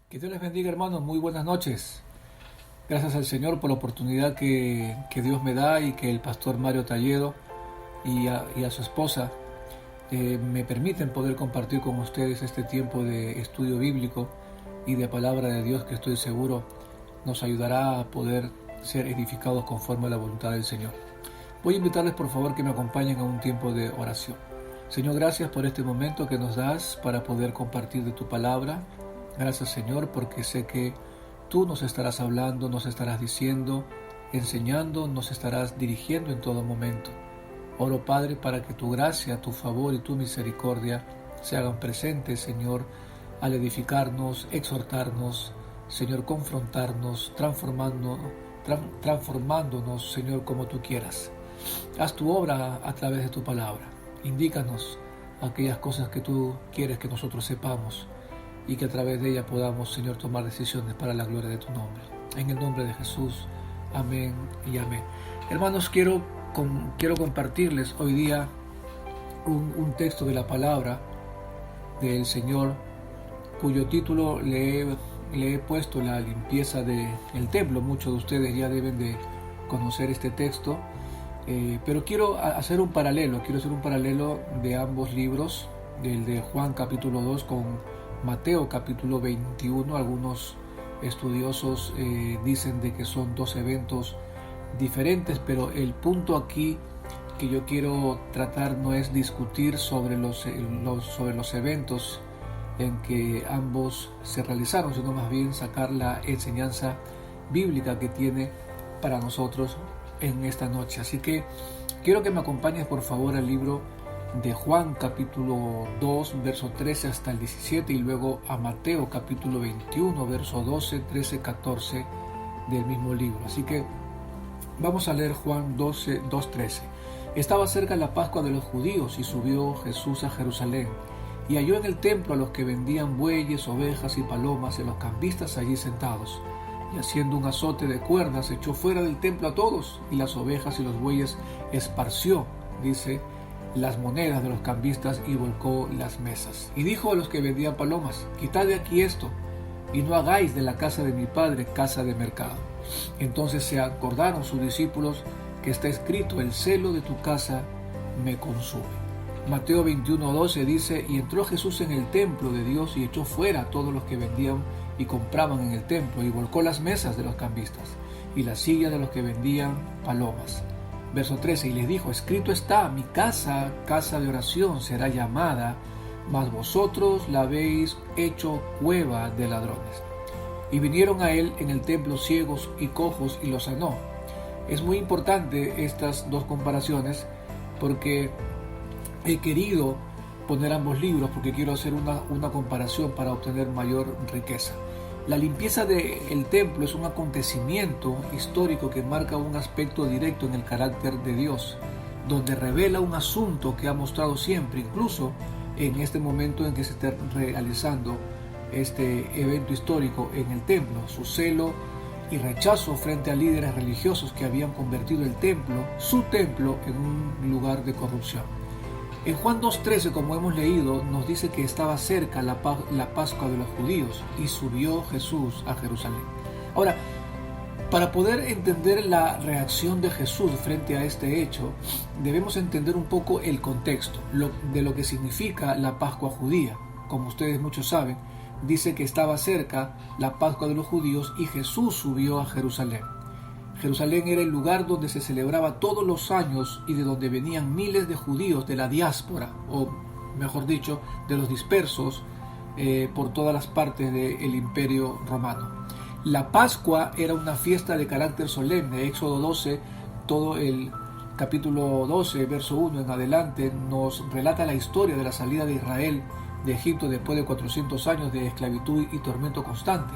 Que Dios les bendiga, hermanos. Muy buenas noches. Gracias al Señor por la oportunidad que Dios me da y que el pastor Mario Talledo y a su esposa me permiten poder compartir con ustedes este tiempo de estudio bíblico y de palabra de Dios que estoy seguro nos ayudará a poder ser edificados conforme a la voluntad del Señor. Voy a invitarles por favor que me acompañen a un tiempo de oración. Señor, gracias por este momento que nos das para poder compartir de tu palabra. Gracias, Señor, porque sé que tú nos estarás hablando, nos estarás diciendo, enseñando, nos estarás dirigiendo en todo momento. Oro, Padre, para que tu gracia, tu favor y tu misericordia se hagan presentes, Señor, al edificarnos, exhortarnos, Señor, confrontarnos, transformándonos, Señor, como tú quieras. Haz tu obra a través de tu palabra. Indícanos aquellas cosas que tú quieres que nosotros sepamos y que a través de ella podamos, Señor, tomar decisiones para la gloria de tu nombre. En el nombre de Jesús. Amén y amén. Hermanos, quiero compartirles hoy día un texto de la palabra del Señor, cuyo título le he puesto la limpieza del templo. Muchos de ustedes ya deben de conocer este texto, pero quiero hacer un paralelo de ambos libros, del de Juan capítulo 2 con Mateo capítulo 21. Algunos estudiosos dicen de que son dos eventos diferentes, pero el punto aquí que yo quiero tratar no es discutir sobre los eventos en que ambos se realizaron, sino más bien sacar la enseñanza bíblica que tiene para nosotros en esta noche. Así que quiero que me acompañes por favor al libro de Juan capítulo 2 verso 13 hasta el 17 y luego a Mateo capítulo 21 verso 12, 13, 14 del mismo libro. Así que vamos a leer Juan 2:13. Estaba cerca la Pascua de los judíos y subió Jesús a Jerusalén y halló en el templo a los que vendían bueyes, ovejas y palomas y a los cambistas allí sentados. Y haciendo un azote de cuerdas echó fuera del templo a todos, y las ovejas y los bueyes esparció, dice, las monedas de los cambistas y volcó las mesas. Y dijo a los que vendían palomas: quitad de aquí esto, y no hagáis de la casa de mi padre casa de mercado. Entonces se acordaron sus discípulos que está escrito: el celo de tu casa me consume. Mateo 21:12 dice: y entró Jesús en el templo de Dios y echó fuera a todos los que vendían y compraban en el templo, y volcó las mesas de los cambistas y las sillas de los que vendían palomas. Verso 13: y les dijo: escrito está, mi casa, casa de oración será llamada, mas vosotros la habéis hecho cueva de ladrones. Y vinieron a él en el templo ciegos y cojos y los sanó. Es muy importante estas dos comparaciones porque he querido poner ambos libros porque quiero hacer una comparación para obtener mayor riqueza. La limpieza del templo es un acontecimiento histórico que marca un aspecto directo en el carácter de Dios, donde revela un asunto que ha mostrado siempre, incluso en este momento en que se está realizando este evento histórico en el templo, su celo y rechazo frente a líderes religiosos que habían convertido el templo, su templo, en un lugar de corrupción. En Juan 2:13, como hemos leído, nos dice que estaba cerca la Pascua de los judíos y subió Jesús a Jerusalén. Ahora, para poder entender la reacción de Jesús frente a este hecho, debemos entender un poco el contexto de lo que significa la Pascua judía. Como ustedes muchos saben, dice que estaba cerca la Pascua de los judíos y Jesús subió a Jerusalén. Jerusalén era el lugar donde se celebraba todos los años y de donde venían miles de judíos de la diáspora, o mejor dicho, de los dispersos por todas las partes del Imperio Romano. La Pascua era una fiesta de carácter solemne. Éxodo 12, todo el capítulo 12, verso 1 en adelante, nos relata la historia de la salida de Israel de Egipto después de 400 años de esclavitud y tormento constante.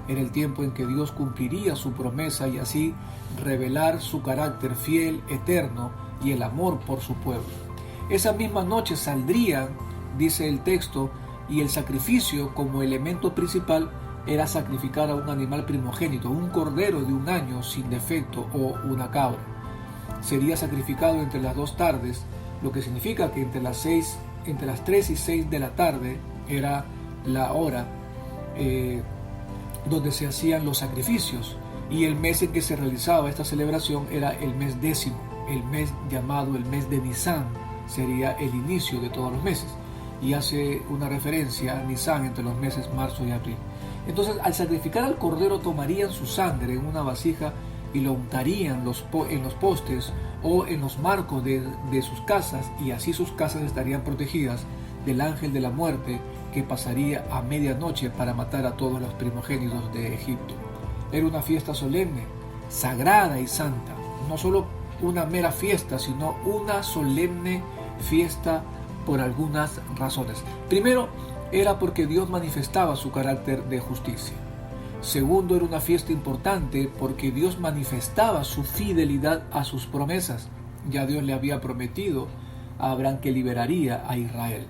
Era el tiempo en que Dios cumpliría su promesa y así revelar su carácter fiel, eterno y el amor por su pueblo. Esa misma noche saldrían, dice el texto, y el sacrificio como elemento principal era sacrificar a un animal primogénito, un cordero de 1 año sin defecto o una cabra. Sería sacrificado entre las 2 tardes, lo que significa que entre las 3 y 6 de la tarde era la hora donde se hacían los sacrificios, y el mes en que se realizaba esta celebración era el mes 10º, el mes llamado el mes de Nisan, sería el inicio de todos los meses, y hace una referencia a Nisan entre los meses marzo y abril. Entonces, al sacrificar al cordero, tomarían su sangre en una vasija y lo untarían en los postes o en los marcos de sus casas, y así sus casas estarían protegidas del ángel de la muerte que pasaría a medianoche para matar a todos los primogénitos de Egipto. Era una fiesta solemne, sagrada y santa, no solo una mera fiesta, sino una solemne fiesta por algunas razones. Primero, era porque Dios manifestaba su carácter de justicia. Segundo, era una fiesta importante porque Dios manifestaba su fidelidad a sus promesas. Ya Dios le había prometido a Abraham que liberaría a Israel.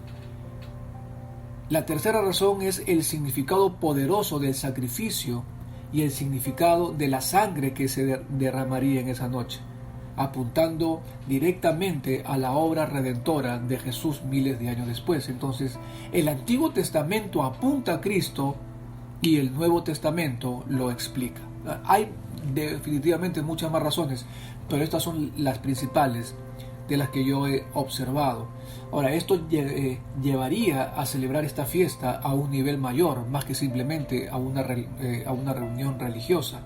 La tercera razón es el significado poderoso del sacrificio y el significado de la sangre que se derramaría en esa noche, apuntando directamente a la obra redentora de Jesús miles de años después. Entonces, el Antiguo Testamento apunta a Cristo y el Nuevo Testamento lo explica. Hay definitivamente muchas más razones, pero estas son las principales de las que yo he observado. Ahora, esto llevaría a celebrar esta fiesta a un nivel mayor, más que simplemente a una reunión religiosa.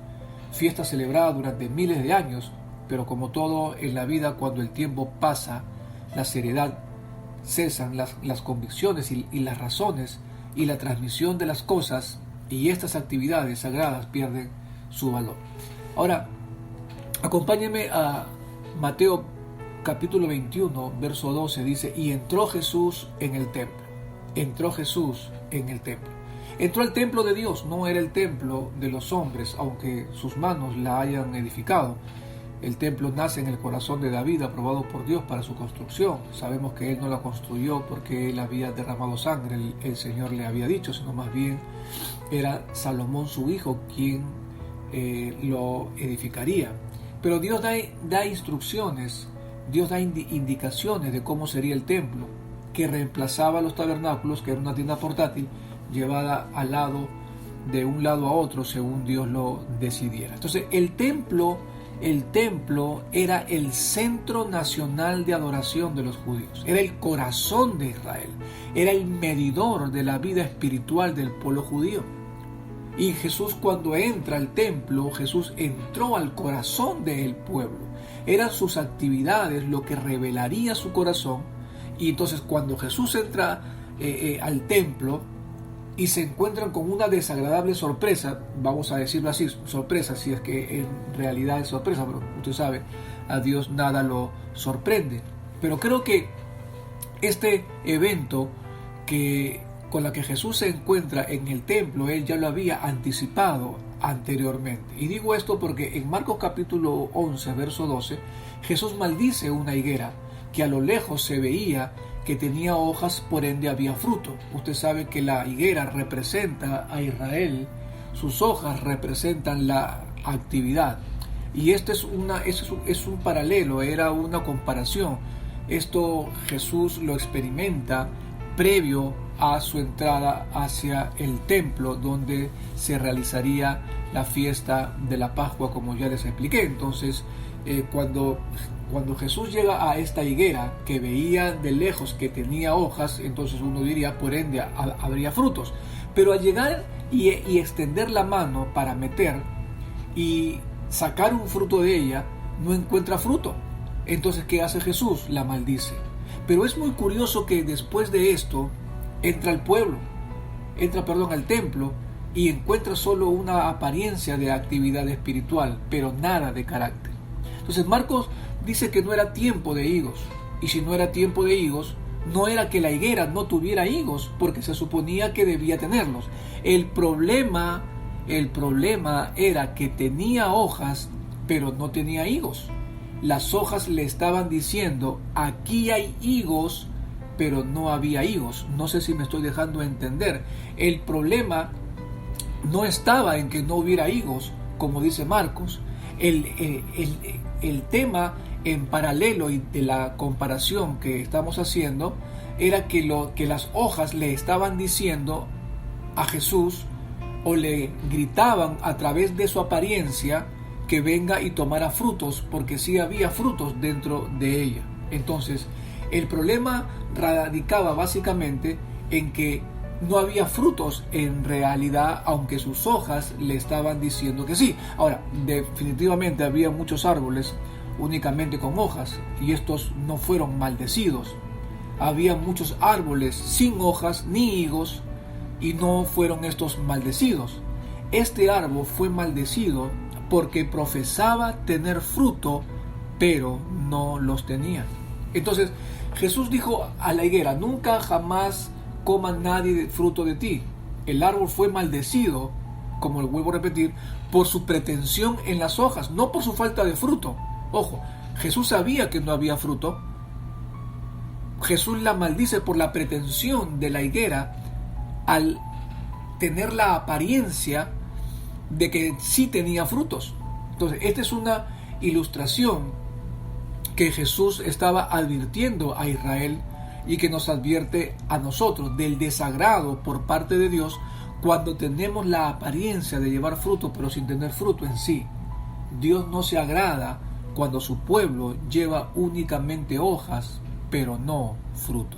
Fiesta celebrada durante miles de años, pero como todo en la vida, cuando el tiempo pasa, la seriedad cesan, las convicciones y las razones y la transmisión de las cosas y estas actividades sagradas pierden su valor. Ahora, acompáñenme a Mateo capítulo 21, verso 12, dice: y entró Jesús en el templo. Entró Jesús en el templo. Entró al templo de Dios, no era el templo de los hombres, aunque sus manos la hayan edificado. El templo nace en el corazón de David, aprobado por Dios para su construcción. Sabemos que él no la construyó porque él había derramado sangre, el Señor le había dicho, sino más bien era Salomón su hijo quien lo edificaría. Pero Dios da instrucciones, Dios da indicaciones de cómo sería el templo, que reemplazaba los tabernáculos, que era una tienda portátil llevada de un lado a otro según Dios lo decidiera. Entonces, el templo era el centro nacional de adoración de los judíos, era el corazón de Israel, era el medidor de la vida espiritual del pueblo judío. Y Jesús, cuando entra al templo, Jesús entró al corazón del pueblo. Eran sus actividades lo que revelaría su corazón. Y entonces, cuando Jesús entra al templo y se encuentran con una desagradable sorpresa, vamos a decirlo así, sorpresa, si es que en realidad es sorpresa, pero usted sabe, a Dios nada lo sorprende. Pero creo que este evento con la que Jesús se encuentra en el templo, él ya lo había anticipado anteriormente. Y digo esto porque en Marcos capítulo 11, verso 12, Jesús maldice una higuera que a lo lejos se veía que tenía hojas, por ende había fruto. Usted sabe que la higuera representa a Israel, sus hojas representan la actividad. Y este es un paralelo, era una comparación. Esto Jesús lo experimenta previo a su entrada hacia el templo, donde se realizaría la fiesta de la Pascua, como ya les expliqué. Entonces, cuando Jesús llega a esta higuera que veía de lejos que tenía hojas, entonces uno diría, por ende habría frutos. Pero al llegar y extender la mano para meter y sacar un fruto de ella, no encuentra fruto. Entonces, ¿qué hace Jesús? La maldice. Pero es muy curioso que después de esto entra al templo y encuentra solo una apariencia de actividad espiritual, pero nada de carácter. Entonces Marcos dice que no era tiempo de higos, y si no era tiempo de higos, no era que la higuera no tuviera higos, porque se suponía que debía tenerlos. El problema era que tenía hojas, pero no tenía higos. Las hojas le estaban diciendo, aquí hay higos, pero no había higos. No sé si me estoy dejando entender. El problema no estaba en que no hubiera higos, como dice Marcos. El tema en paralelo y de la comparación que estamos haciendo era que las hojas le estaban diciendo a Jesús, o le gritaban a través de su apariencia que venga y tomara frutos, porque sí había frutos dentro de ella. Entonces, el problema radicaba básicamente en que no había frutos en realidad, aunque sus hojas le estaban diciendo que sí. Ahora, definitivamente había muchos árboles únicamente con hojas, y estos no fueron maldecidos. Había muchos árboles sin hojas ni higos, y no fueron estos maldecidos. Este árbol fue maldecido porque profesaba tener fruto, pero no los tenía. Entonces Jesús dijo a la higuera: nunca jamás coma nadie fruto de ti. El árbol fue maldecido, como le vuelvo a repetir, por su pretensión en las hojas, no por su falta de fruto. Ojo, Jesús sabía que no había fruto. Jesús la maldice por la pretensión de la higuera al tener la apariencia de que sí tenía frutos. Entonces, esta es una ilustración que Jesús estaba advirtiendo a Israel y que nos advierte a nosotros del desagrado por parte de Dios cuando tenemos la apariencia de llevar fruto pero sin tener fruto en sí. Dios no se agrada cuando su pueblo lleva únicamente hojas pero no fruto.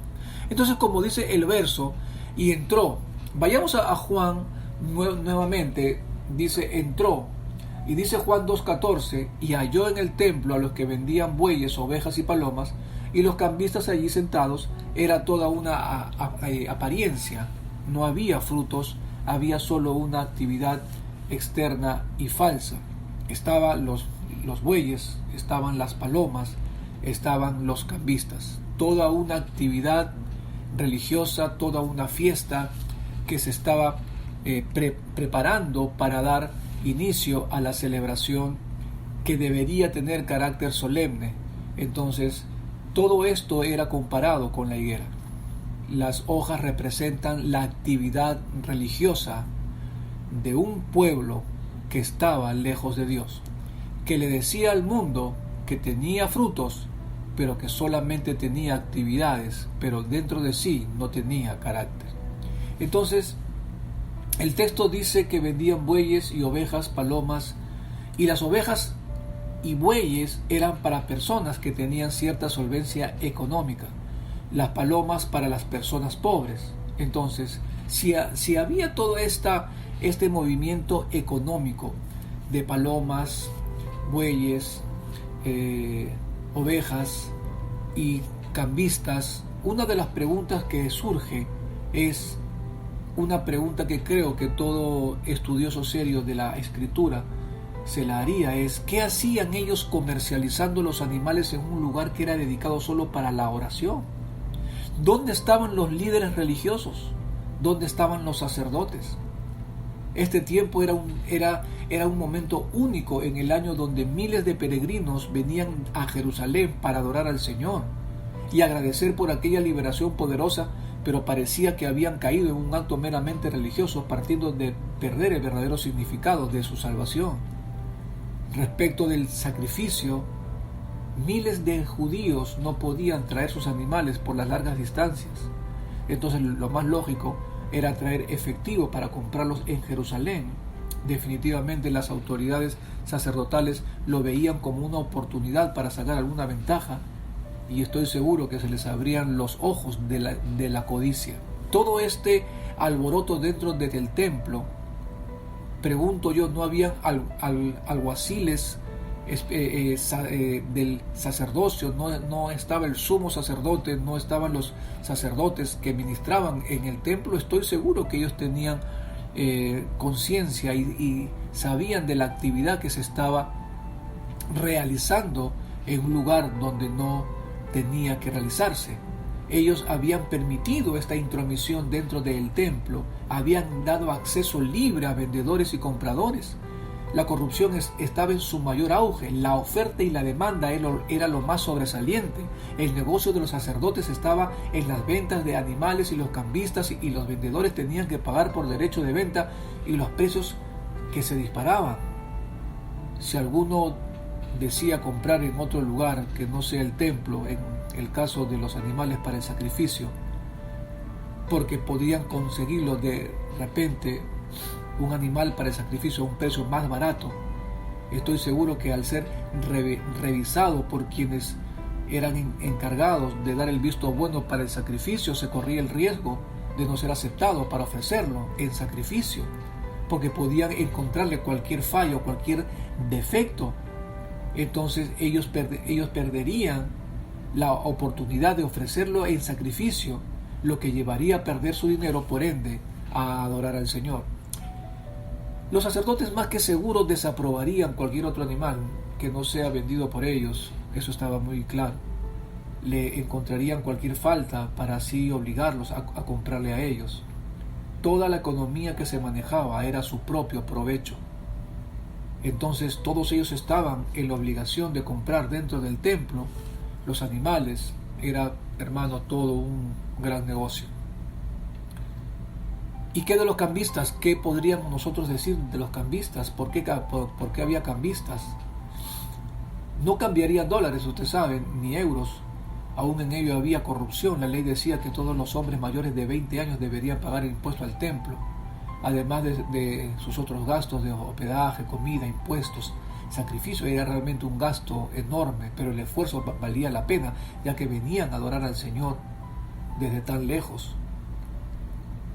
Entonces, como dice el verso, y entró. Vayamos a Juan nuevamente. Dice entró, y dice Juan 2:14, y halló en el templo a los que vendían bueyes, ovejas y palomas, y los cambistas allí sentados. Era toda una apariencia, no había frutos, había solo una actividad externa y falsa. Estaban los bueyes, estaban las palomas, estaban los cambistas, toda una actividad religiosa, toda una fiesta que se estaba preparando para dar inicio a la celebración que debería tener carácter solemne. Entonces, todo esto era comparado con la higuera. Las hojas representan la actividad religiosa de un pueblo que estaba lejos de Dios, que le decía al mundo que tenía frutos, pero que solamente tenía actividades, pero dentro de sí no tenía carácter. Entonces, el texto dice que vendían bueyes y ovejas, palomas, y las ovejas y bueyes eran para personas que tenían cierta solvencia económica, las palomas para las personas pobres. Entonces, si había todo este movimiento económico de palomas, bueyes, ovejas y cambistas, una de las preguntas que surge es una pregunta que creo que todo estudioso serio de la escritura se la haría, es ¿qué hacían ellos comercializando los animales en un lugar que era dedicado solo para la oración? ¿Dónde estaban los líderes religiosos? ¿Dónde estaban los sacerdotes? Este tiempo era un momento único en el año donde miles de peregrinos venían a Jerusalén para adorar al Señor y agradecer por aquella liberación poderosa, pero parecía que habían caído en un acto meramente religioso, partiendo de perder el verdadero significado de su salvación. Respecto del sacrificio, miles de judíos no podían traer sus animales por las largas distancias. Entonces lo más lógico era traer efectivo para comprarlos en Jerusalén. Definitivamente las autoridades sacerdotales lo veían como una oportunidad para sacar alguna ventaja, y estoy seguro que se les abrían los ojos de la codicia. Todo este alboroto dentro del templo, pregunto yo, ¿no habían alguaciles del sacerdocio? No estaba el sumo sacerdote, no estaban los sacerdotes que ministraban en el templo. Estoy seguro que ellos tenían conciencia y sabían de la actividad que se estaba realizando en un lugar donde no tenía que realizarse. Ellos habían permitido esta intromisión dentro del templo, habían dado acceso libre a vendedores y compradores. La corrupción estaba en su mayor auge, la oferta y la demanda era lo más sobresaliente. El negocio de los sacerdotes estaba en las ventas de animales, y los cambistas y los vendedores tenían que pagar por derecho de venta, y los precios que se disparaban. Si alguno decía comprar en otro lugar que no sea el templo, en el caso de los animales para el sacrificio, porque podían conseguirlo de repente un animal para el sacrificio a un precio más barato, estoy seguro que al ser revisado por quienes eran encargados de dar el visto bueno para el sacrificio, se corría el riesgo de no ser aceptado para ofrecerlo en sacrificio, porque podían encontrarle cualquier fallo, cualquier defecto. Entonces ellos perderían la oportunidad de ofrecerlo en sacrificio, lo que llevaría a perder su dinero, por ende, a adorar al Señor. Los sacerdotes más que seguros desaprobarían cualquier otro animal que no sea vendido por ellos, eso estaba muy claro. Le encontrarían cualquier falta para así obligarlos a comprarle a ellos. Toda la economía que se manejaba era su propio provecho. Entonces todos ellos estaban en la obligación de comprar dentro del templo los animales. Era, hermano, todo un gran negocio. ¿Y qué de los cambistas? ¿Qué podríamos nosotros decir de los cambistas? ¿Por qué había cambistas? No cambiarían dólares, ustedes saben, ni euros. Aún en ello había corrupción. La ley decía que todos los hombres mayores de 20 años deberían pagar el impuesto al templo, además de sus otros gastos de hospedaje, comida, impuestos, sacrificio. Era realmente un gasto enorme, pero el esfuerzo valía la pena, ya que venían a adorar al Señor desde tan lejos.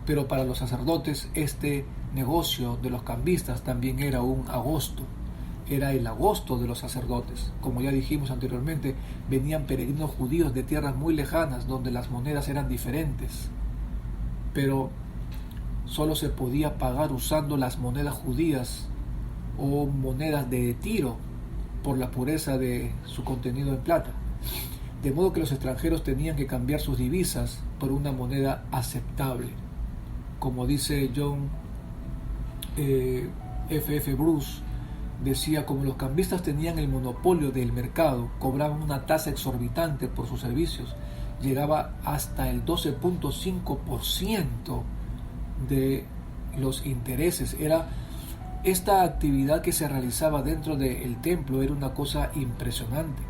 Pero para los sacerdotes este negocio de los cambistas también era un agosto. Era el agosto de los sacerdotes. Como ya dijimos anteriormente, venían peregrinos judíos de tierras muy lejanas donde las monedas eran diferentes, pero solo se podía pagar usando las monedas judías o monedas de Tiro por la pureza de su contenido en plata. De modo que los extranjeros tenían que cambiar sus divisas por una moneda aceptable. Como dice John F.F. Bruce, decía, como los cambistas tenían el monopolio del mercado, cobraban una tasa exorbitante por sus servicios, llegaba hasta el 12.5% de los intereses. Esta actividad que se realizaba dentro del templo era una cosa impresionante.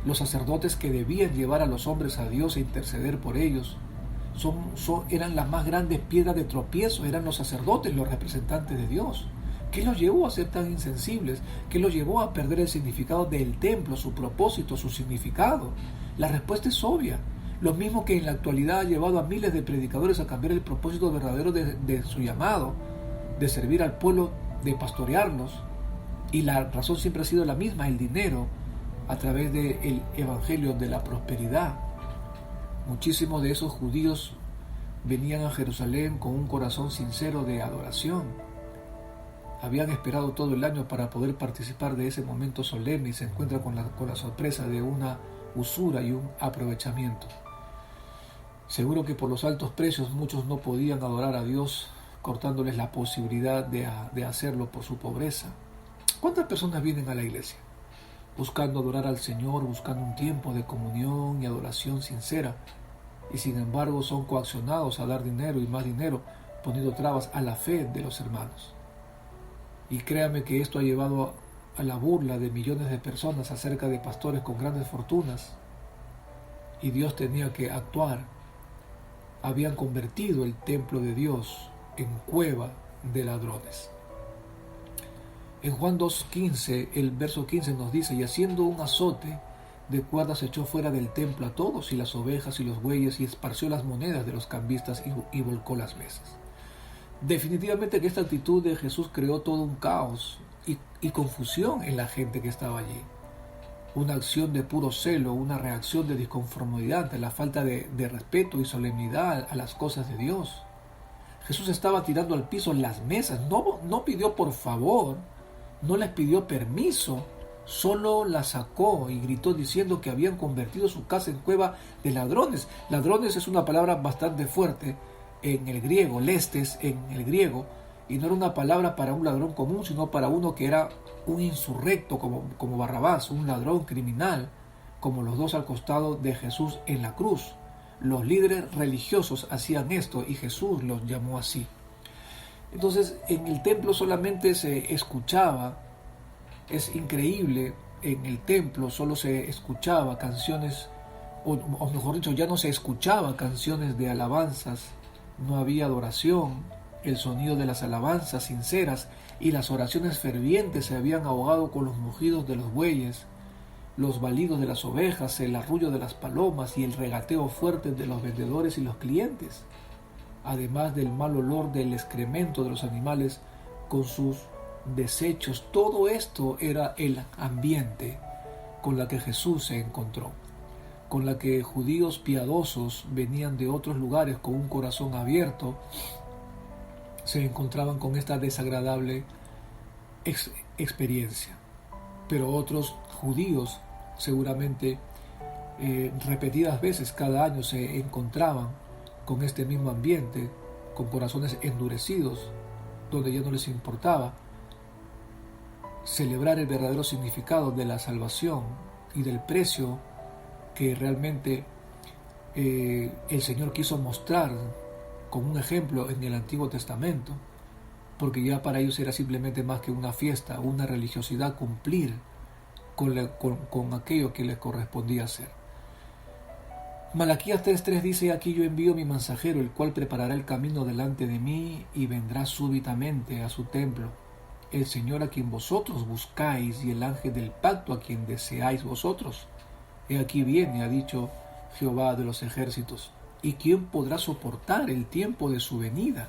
Los sacerdotes que debían llevar a los hombres a Dios e interceder por ellos eran las más grandes piedras de tropiezo. Eran los sacerdotes los representantes de Dios. ¿Qué los llevó a ser tan insensibles? ¿Qué los llevó a perder el significado del templo, su propósito, su significado? La respuesta es obvia. Lo mismo que en la actualidad ha llevado a miles de predicadores a cambiar el propósito verdadero de su llamado, de servir al pueblo, de pastorearlos. Y la razón siempre ha sido la misma, el dinero, a través del evangelio de la prosperidad. Muchísimos de esos judíos venían a Jerusalén con un corazón sincero de adoración. Habían esperado todo el año para poder participar de ese momento solemne y se encuentran con la sorpresa de una usura y un aprovechamiento. Seguro que por los altos precios muchos no podían adorar a Dios, cortándoles la posibilidad de hacerlo por su pobreza. ¿Cuántas personas vienen a la iglesia buscando adorar al Señor, buscando un tiempo de comunión y adoración sincera, y sin embargo son coaccionados a dar dinero y más dinero, poniendo trabas a la fe de los hermanos? Y créame que esto ha llevado a la burla de millones de personas acerca de pastores con grandes fortunas, y Dios tenía que actuar. Habían convertido el templo de Dios en cueva de ladrones. En Juan 2:15, el verso 15 nos dice: y haciendo un azote de cuerdas echó fuera del templo a todos, y las ovejas y los bueyes, y esparció las monedas de los cambistas y volcó las mesas. Definitivamente que esta actitud de Jesús creó todo un caos y confusión en la gente que estaba allí. Una acción de puro celo, una reacción de disconformidad ante la falta de respeto y solemnidad a las cosas de Dios. Jesús estaba tirando al piso las mesas. No pidió por favor, no les pidió permiso, solo las sacó y gritó diciendo que habían convertido su casa en cueva de ladrones. Ladrones es una palabra bastante fuerte en el griego, lestes en el griego, y no era una palabra para un ladrón común, sino para uno que era un insurrecto como Barrabás, un ladrón criminal, como los dos al costado de Jesús en la cruz. Los líderes religiosos hacían esto y Jesús los llamó así. Entonces en el templo solamente se escuchaba, es increíble, en el templo solo se escuchaba canciones, o mejor dicho, ya no se escuchaba canciones de alabanzas, no había adoración, El sonido de las alabanzas sinceras y las oraciones fervientes se habían ahogado con los mugidos de los bueyes, los balidos de las ovejas, el arrullo de las palomas y el regateo fuerte de los vendedores y los clientes, además del mal olor del excremento de los animales con sus desechos. Todo esto era el ambiente con la que Jesús se encontró, con la que judíos piadosos venían de otros lugares con un corazón abierto, se encontraban con esta desagradable experiencia. Pero otros judíos seguramente repetidas veces cada año se encontraban con este mismo ambiente, con corazones endurecidos, donde ya no les importaba celebrar el verdadero significado de la salvación y del precio que realmente el Señor quiso mostrar como un ejemplo en el Antiguo Testamento, porque ya para ellos era simplemente más que una fiesta, una religiosidad, cumplir con aquello que les correspondía hacer. Malaquías 3:3 dice: aquí yo envío mi mensajero, el cual preparará el camino delante de mí, y vendrá súbitamente a su templo, el Señor a quien vosotros buscáis, y el ángel del pacto a quien deseáis vosotros. He aquí viene, ha dicho Jehová de los ejércitos. ¿Y quién podrá soportar el tiempo de su venida?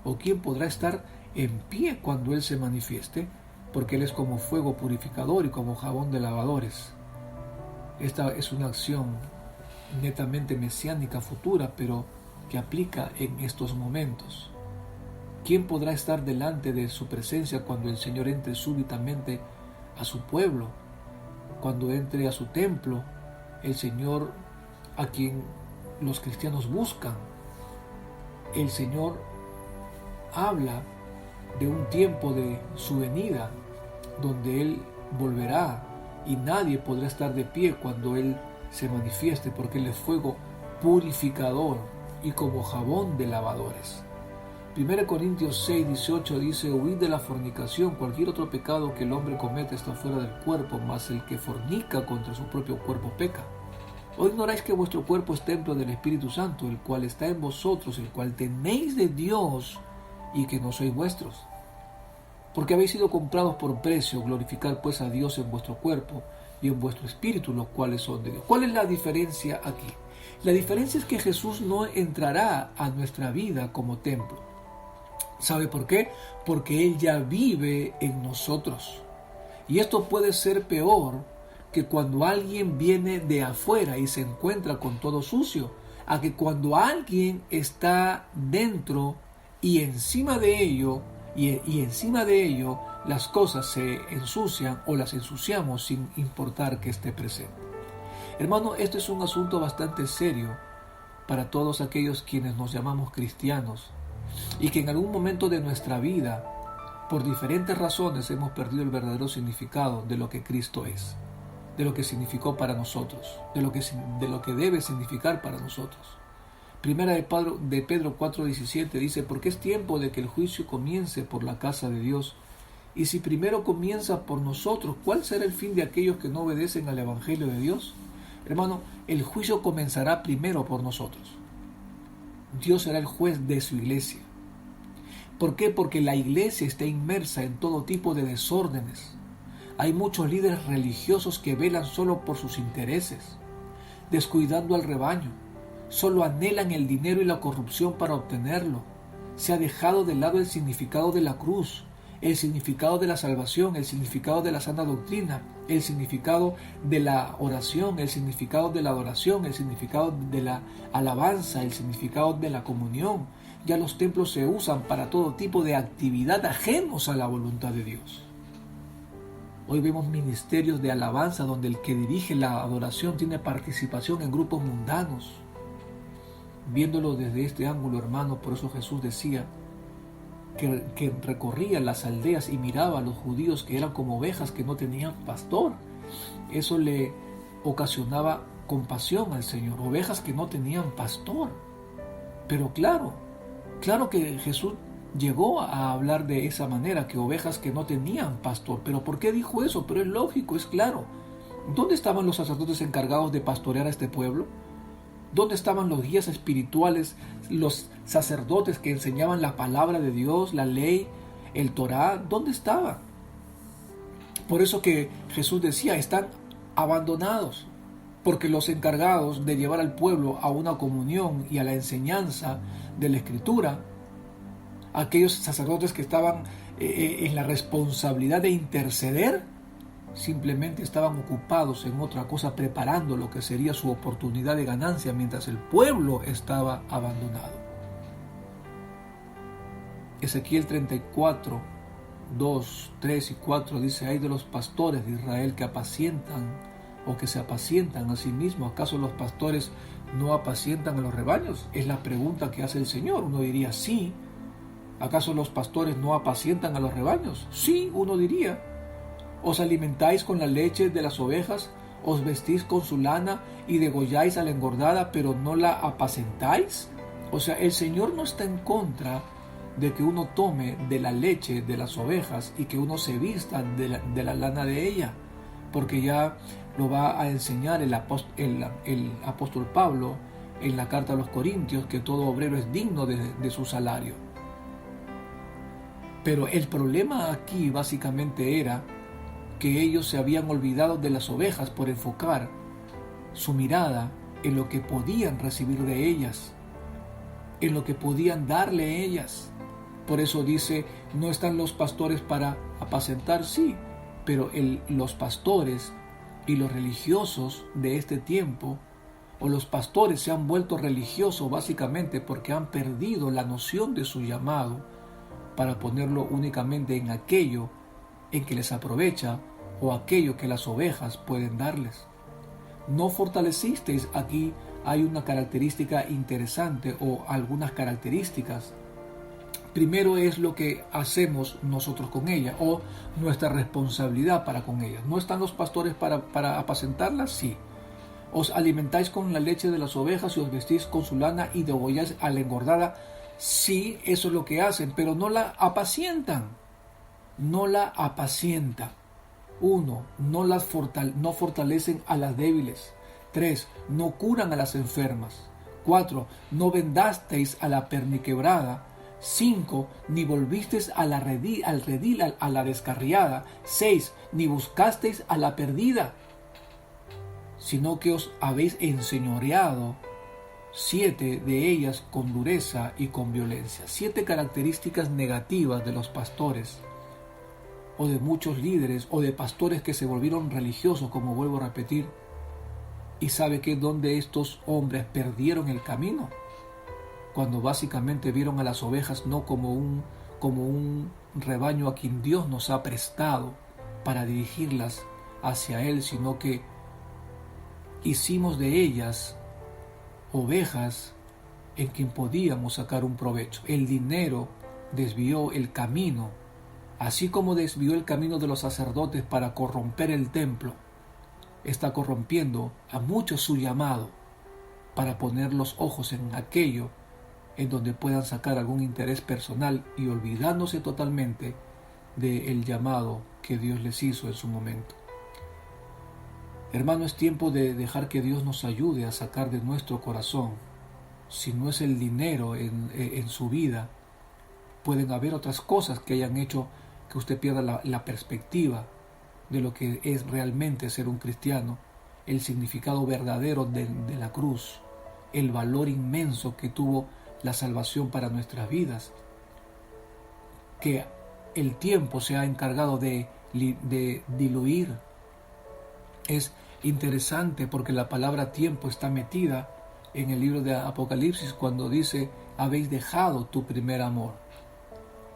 ¿O quién podrá estar en pie cuando Él se manifieste? Porque Él es como fuego purificador y como jabón de lavadores. Esta es una acción netamente mesiánica futura, pero que aplica en estos momentos. ¿Quién podrá estar delante de su presencia cuando el Señor entre súbitamente a su pueblo? Cuando entre a su templo, el Señor a quien los cristianos buscan. El Señor habla de un tiempo de su venida, donde Él volverá y nadie podrá estar de pie cuando Él se manifieste, porque Él es fuego purificador y como jabón de lavadores. 1 Corintios 6:18 dice: huid de la fornicación. Cualquier otro pecado que el hombre comete está fuera del cuerpo, mas el que fornica contra su propio cuerpo peca. ¿O ignoráis que vuestro cuerpo es templo del Espíritu Santo, el cual está en vosotros, el cual tenéis de Dios, y que no sois vuestros? Porque habéis sido comprados por precio. Glorificad pues a Dios en vuestro cuerpo y en vuestro espíritu, los cuales son de Dios. ¿Cuál es la diferencia aquí? La diferencia es que Jesús no entrará a nuestra vida como templo. ¿Sabe por qué? Porque Él ya vive en nosotros. Y esto puede ser peor que cuando alguien viene de afuera y se encuentra con todo sucio, a que cuando alguien está dentro y encima de ello, y encima de ello las cosas se ensucian o las ensuciamos sin importar que esté presente. Hermano, esto es un asunto bastante serio para todos aquellos quienes nos llamamos cristianos y que en algún momento de nuestra vida, por diferentes razones, hemos perdido el verdadero significado de lo que Cristo es, de lo que significó para nosotros, de lo que debe significar para nosotros. Primera de Pedro 4:17 dice: porque es tiempo de que el juicio comience por la casa de Dios. Y si primero comienza por nosotros, ¿cuál será el fin de aquellos que no obedecen al Evangelio de Dios? Hermano, el juicio comenzará primero por nosotros. Dios será el juez de su iglesia. ¿Por qué? Porque la iglesia está inmersa en todo tipo de desórdenes. Hay muchos líderes religiosos que velan solo por sus intereses, descuidando al rebaño. Solo anhelan el dinero y la corrupción para obtenerlo. Se ha dejado de lado el significado de la cruz, el significado de la salvación, el significado de la sana doctrina, el significado de la oración, el significado de la adoración, el significado de la alabanza, el significado de la comunión. Ya los templos se usan para todo tipo de actividad ajenos a la voluntad de Dios. Hoy vemos ministerios de alabanza donde el que dirige la adoración tiene participación en grupos mundanos. Viéndolo desde este ángulo, hermano, por eso Jesús decía que recorría las aldeas y miraba a los judíos que eran como ovejas que no tenían pastor. Eso le ocasionaba compasión al Señor, ovejas que no tenían pastor. Pero claro que Jesús llegó a hablar de esa manera, que ovejas que no tenían pastor. ¿Pero por qué dijo eso? Pero es lógico, es claro. ¿Dónde estaban los sacerdotes encargados de pastorear a este pueblo? ¿Dónde estaban los guías espirituales, los sacerdotes que enseñaban la palabra de Dios, la ley, el Torá? ¿Dónde estaban? Por eso que Jesús decía, están abandonados, porque los encargados de llevar al pueblo a una comunión y a la enseñanza de la Escritura, aquellos sacerdotes que estaban en la responsabilidad de interceder, simplemente estaban ocupados en otra cosa, preparando lo que sería su oportunidad de ganancia, mientras el pueblo estaba abandonado. Ezequiel 34, 2, 3 y 4 dice: hay de los pastores de Israel que apacientan o que se apacientan a sí mismos. ¿Acaso los pastores no apacientan a los rebaños? Es la pregunta que hace el Señor. Uno diría sí. ¿Acaso los pastores no apacientan a los rebaños? Sí, uno diría. ¿Os alimentáis con la leche de las ovejas? ¿Os vestís con su lana y degolláis a la engordada, pero no la apacentáis? O sea, el Señor no está en contra de que uno tome de la leche de las ovejas y que uno se vista de la lana de ella, porque ya lo va a enseñar el apóstol Pablo en la carta a los Corintios, que todo obrero es digno de su salario. Pero el problema aquí básicamente era que ellos se habían olvidado de las ovejas por enfocar su mirada en lo que podían recibir de ellas, en lo que podían darle ellas. Por eso dice, no están los pastores para apacentar, sí, pero los pastores y los religiosos de este tiempo, o los pastores se han vuelto religiosos básicamente porque han perdido la noción de su llamado para ponerlo únicamente en aquello en que les aprovecha o aquello que las ovejas pueden darles. No fortalecisteis. Aquí hay una característica interesante o algunas características. Primero es lo que hacemos nosotros con ella o nuestra responsabilidad para con ella. ¿No están los pastores para apacentarlas? Sí. ¿Os alimentáis con la leche de las ovejas y os vestís con su lana y degolláis a la engordada? Sí, eso es lo que hacen, pero no la apacientan. No la apacientan. 1. No fortalecen a las débiles. 3. No curan a las enfermas. 4. No vendasteis a la perniquebrada. 5. Ni volvisteis al redil a la descarriada. 6. Ni buscasteis a la perdida, sino que os habéis enseñoreado 7 de ellas con dureza y con violencia. 7 características negativas de los pastores o de muchos líderes o de pastores que se volvieron religiosos, como vuelvo a repetir. ¿Y sabe qué? ¿Dónde estos hombres perdieron el camino? Cuando básicamente vieron a las ovejas no como un rebaño a quien Dios nos ha prestado para dirigirlas hacia Él, sino que hicimos de ellas ovejas en quien podíamos sacar un provecho. El dinero desvió el camino, así como desvió el camino de los sacerdotes para corromper el templo. Está corrompiendo a muchos su llamado para poner los ojos en aquello en donde puedan sacar algún interés personal y olvidándose totalmente del llamado que Dios les hizo en su momento. Hermano, es tiempo de dejar que Dios nos ayude a sacar de nuestro corazón. Si no es el dinero en su vida, pueden haber otras cosas que hayan hecho que usted pierda la perspectiva de lo que es realmente ser un cristiano, el significado verdadero de la cruz, el valor inmenso que tuvo la salvación para nuestras vidas, que el tiempo se ha encargado de diluir. Es interesante porque la palabra tiempo está metida en el libro de Apocalipsis cuando dice: habéis dejado tu primer amor.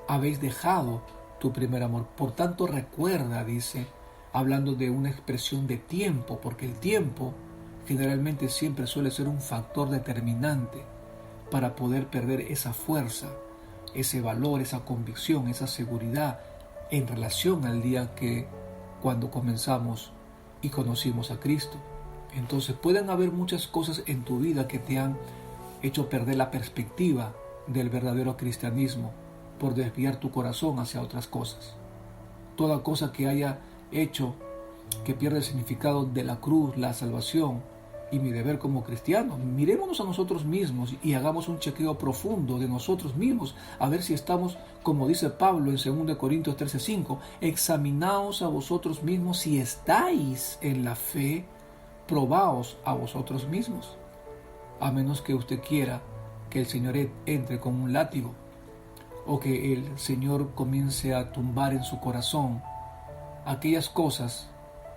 Habéis dejado tu primer amor. Por tanto, recuerda, dice, hablando de una expresión de tiempo, porque el tiempo generalmente siempre suele ser un factor determinante para poder perder esa fuerza, ese valor, esa convicción, esa seguridad en relación al día que cuando comenzamos y conocimos a Cristo. Entonces pueden haber muchas cosas en tu vida que te han hecho perder la perspectiva del verdadero cristianismo por desviar tu corazón hacia otras cosas. Toda cosa que haya hecho que pierda el significado de la cruz, la salvación, y mi deber como cristiano. Mirémonos a nosotros mismos y hagamos un chequeo profundo de nosotros mismos, a ver si estamos, como dice Pablo en 2 Corintios 13:5, examinaos a vosotros mismos si estáis en la fe, probaos a vosotros mismos. A menos que usted quiera que el Señor entre con un látigo, o que el Señor comience a tumbar en su corazón aquellas cosas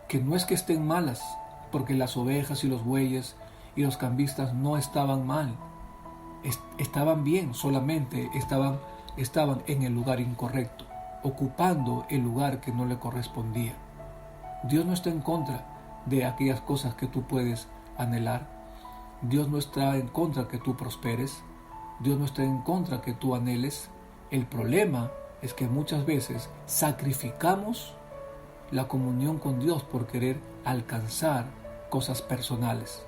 que no es que estén malas, porque las ovejas y los bueyes y los cambistas no estaban mal, estaban bien, solamente estaban en el lugar incorrecto, ocupando el lugar que no le correspondía. Dios no está en contra de aquellas cosas que tú puedes anhelar. Dios no está en contra que tú prosperes. Dios no está en contra que tú anheles. El problema es que muchas veces sacrificamos la comunión con Dios por querer alcanzar cosas personales,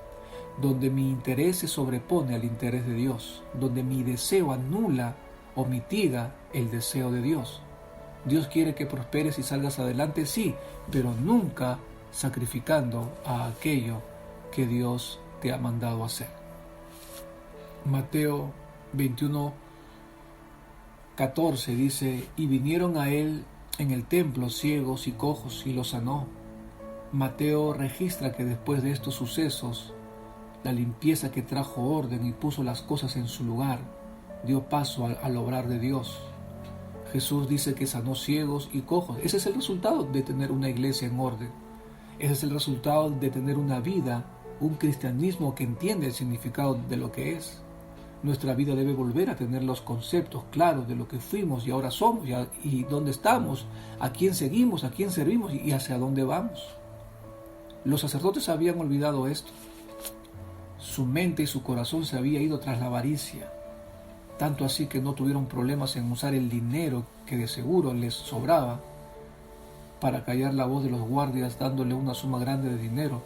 donde mi interés se sobrepone al interés de Dios, donde mi deseo anula o mitiga el deseo de Dios. Dios quiere que prosperes y salgas adelante, sí, pero nunca sacrificando a aquello que Dios te ha mandado hacer. Mateo 21:14 dice: y vinieron a él en el templo ciegos y cojos y los sanó. Mateo registra que después de estos sucesos, la limpieza que trajo orden y puso las cosas en su lugar, dio paso al obrar de Dios. Jesús dice que sanó ciegos y cojos. Ese es el resultado de tener una iglesia en orden. Ese es el resultado de tener una vida, un cristianismo que entiende el significado de lo que es. Nuestra vida debe volver a tener los conceptos claros de lo que fuimos y ahora somos y dónde estamos, a quién seguimos, a quién servimos y hacia dónde vamos. Los sacerdotes habían olvidado esto. Su mente y su corazón se había ido tras la avaricia, tanto así que no tuvieron problemas en usar el dinero que de seguro les sobraba para callar la voz de los guardias dándole una suma grande de dinero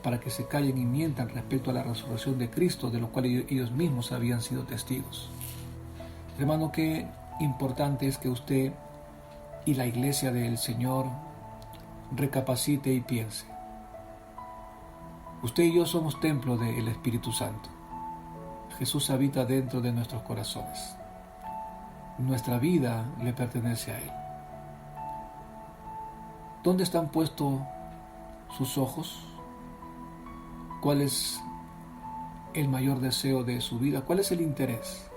para que se callen y mientan respecto a la resurrección de Cristo, de lo cual ellos mismos habían sido testigos. Hermano, qué importante es que usted y la iglesia del Señor recapacite y piense. Usted y yo somos templo del Espíritu Santo. Jesús habita dentro de nuestros corazones. Nuestra vida le pertenece a Él. ¿Dónde están puestos sus ojos? ¿Cuál es el mayor deseo de su vida? ¿Cuál es el interés?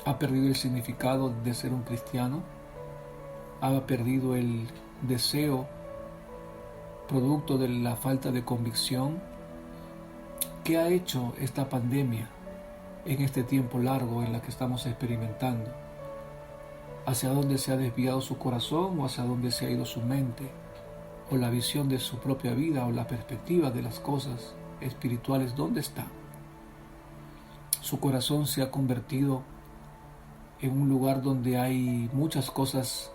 ¿Ha perdido el significado de ser un cristiano? ¿Ha perdido el deseo producto de la falta de convicción? ¿Qué ha hecho esta pandemia en este tiempo largo en la que estamos experimentando? ¿Hacia dónde se ha desviado su corazón o hacia dónde se ha ido su mente? ¿O la visión de su propia vida o la perspectiva de las cosas espirituales? ¿Dónde está? Su corazón se ha convertido en un lugar donde hay muchas cosas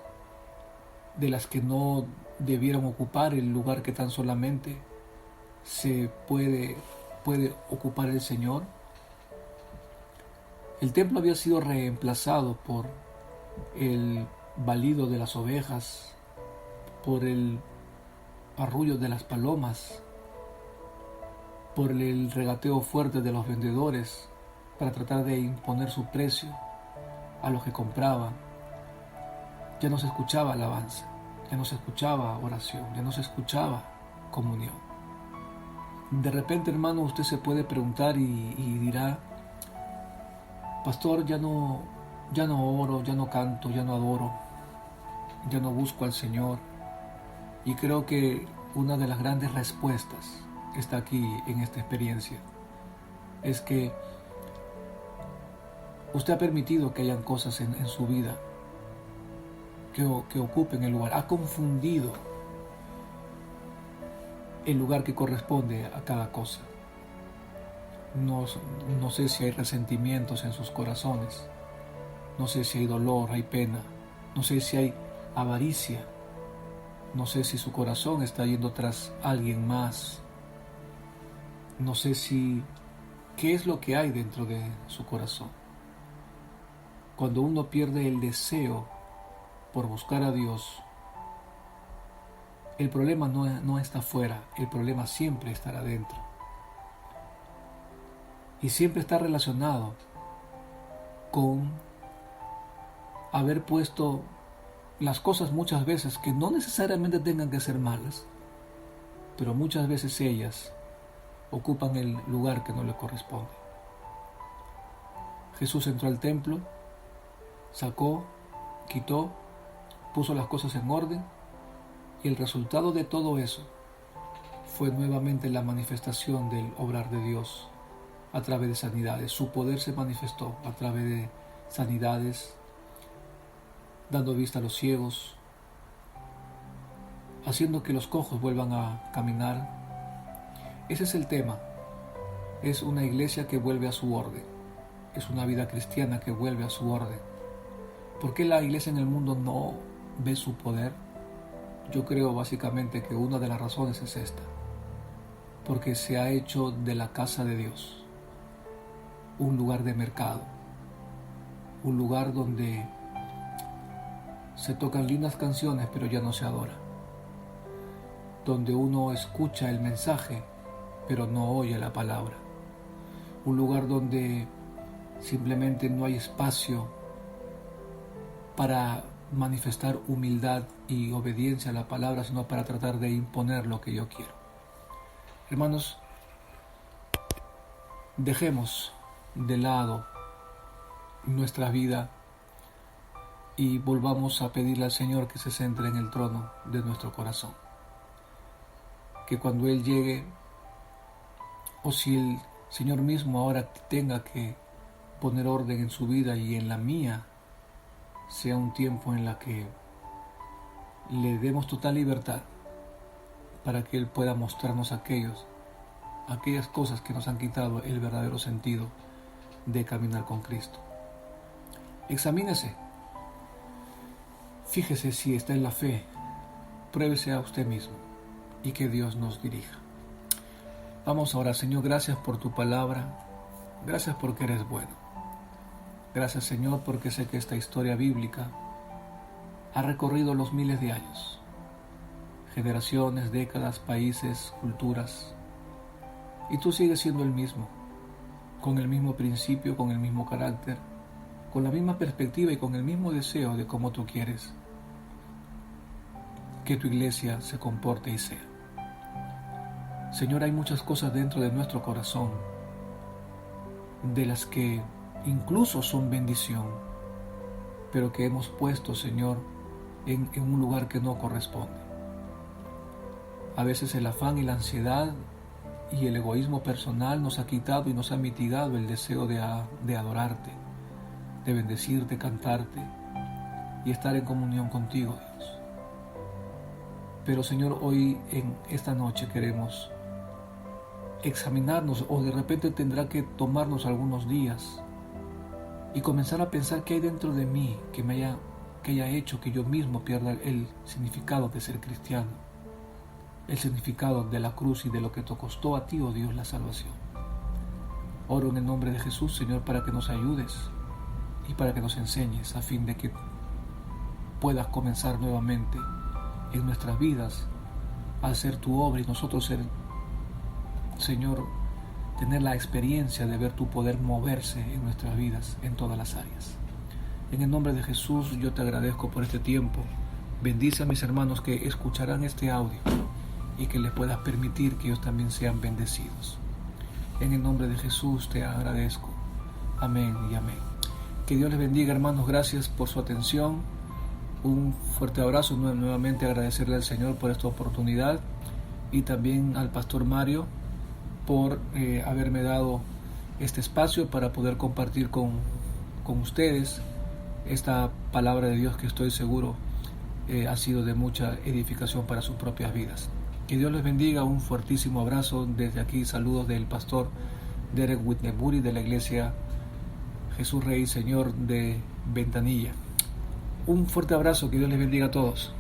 de las que no debieran ocupar el lugar que tan solamente se puede ocupar el Señor. El templo había sido reemplazado por el balido de las ovejas, por el arrullo de las palomas, por el regateo fuerte de los vendedores para tratar de imponer su precio a los que compraban. Ya no se escuchaba alabanza, ya no se escuchaba oración, ya no se escuchaba comunión. De repente, hermano, usted se puede preguntar y dirá: pastor, ya no oro, ya no canto, ya no adoro, ya no busco al Señor. Y creo que una de las grandes respuestas está aquí en esta experiencia. Es que usted ha permitido que hayan cosas en su vida que ocupen el lugar. Ha confundido el lugar que corresponde a cada cosa. No sé si hay resentimientos en sus corazones. No sé si hay dolor, hay pena. No sé si hay avaricia. No sé si su corazón está yendo tras alguien más. No sé qué es lo que hay dentro de su corazón. Cuando uno pierde el deseo por buscar a Dios, el problema no está afuera, el problema siempre estará dentro. Y siempre está relacionado con haber puesto las cosas muchas veces que no necesariamente tengan que ser malas, pero muchas veces ellas ocupan el lugar que no le corresponde. Jesús entró al templo, sacó, quitó, puso las cosas en orden, y el resultado de todo eso fue nuevamente la manifestación del obrar de Dios a través de sanidades. Su poder se manifestó a través de sanidades, dando vista a los ciegos, haciendo que los cojos vuelvan a caminar. Ese es el tema. Es una iglesia que vuelve a su orden. Es una vida cristiana que vuelve a su orden. ¿Por qué la iglesia en el mundo no ve su poder? Yo creo básicamente que una de las razones es esta. Porque se ha hecho de la casa de Dios un lugar de mercado. Un lugar donde se tocan lindas canciones pero ya no se adora. Donde uno escucha el mensaje pero no oye la palabra. Un lugar donde simplemente no hay espacio para manifestar humildad y obediencia a la palabra, sino para tratar de imponer lo que yo quiero. Hermanos, dejemos de lado nuestra vida y volvamos a pedirle al Señor que se centre en el trono de nuestro corazón. Que cuando Él llegue, o si el Señor mismo ahora tenga que poner orden en su vida y en la mía, sea un tiempo en la que le demos total libertad para que Él pueda mostrarnos aquellas cosas que nos han quitado el verdadero sentido de caminar con Cristo. Examínese, fíjese si está en la fe, pruébese a usted mismo y que Dios nos dirija. Vamos ahora. Señor, gracias por tu palabra, gracias porque eres bueno. Gracias, Señor, porque sé que esta historia bíblica ha recorrido los miles de años, generaciones, décadas, países, culturas, y tú sigues siendo el mismo, con el mismo principio, con el mismo carácter, con la misma perspectiva y con el mismo deseo de cómo tú quieres que tu iglesia se comporte y sea. Señor, hay muchas cosas dentro de nuestro corazón de las que incluso son bendición, pero que hemos puesto, Señor, en un lugar que no corresponde. A veces el afán y la ansiedad y el egoísmo personal nos ha quitado y nos ha mitigado el deseo de adorarte, de bendecirte, cantarte y estar en comunión contigo, Dios. Pero, Señor, hoy en esta noche queremos examinarnos, o de repente tendrá que tomarnos algunos días y comenzar a pensar qué hay dentro de mí que haya hecho que yo mismo pierda el significado de ser cristiano, el significado de la cruz y de lo que te costó a ti, oh Dios, la salvación. Oro en el nombre de Jesús, Señor, para que nos ayudes y para que nos enseñes a fin de que puedas comenzar nuevamente en nuestras vidas a hacer tu obra y nosotros ser, Señor, tener la experiencia de ver tu poder moverse en nuestras vidas en todas las áreas. En el nombre de Jesús yo te agradezco por este tiempo. Bendice a mis hermanos que escucharán este audio y que les puedas permitir que ellos también sean bendecidos. En el nombre de Jesús te agradezco. Amén y amén. Que Dios les bendiga, hermanos. Gracias por su atención. Un fuerte abrazo. Nuevamente agradecerle al Señor por esta oportunidad y también al pastor Mario por haberme dado este espacio para poder compartir con ustedes esta palabra de Dios que estoy seguro ha sido de mucha edificación para sus propias vidas. Que Dios les bendiga. Un fuertísimo abrazo desde aquí. Saludos del pastor Derek Whitney de la iglesia Jesús Rey Señor de Ventanilla. Un fuerte abrazo. Que Dios les bendiga a todos.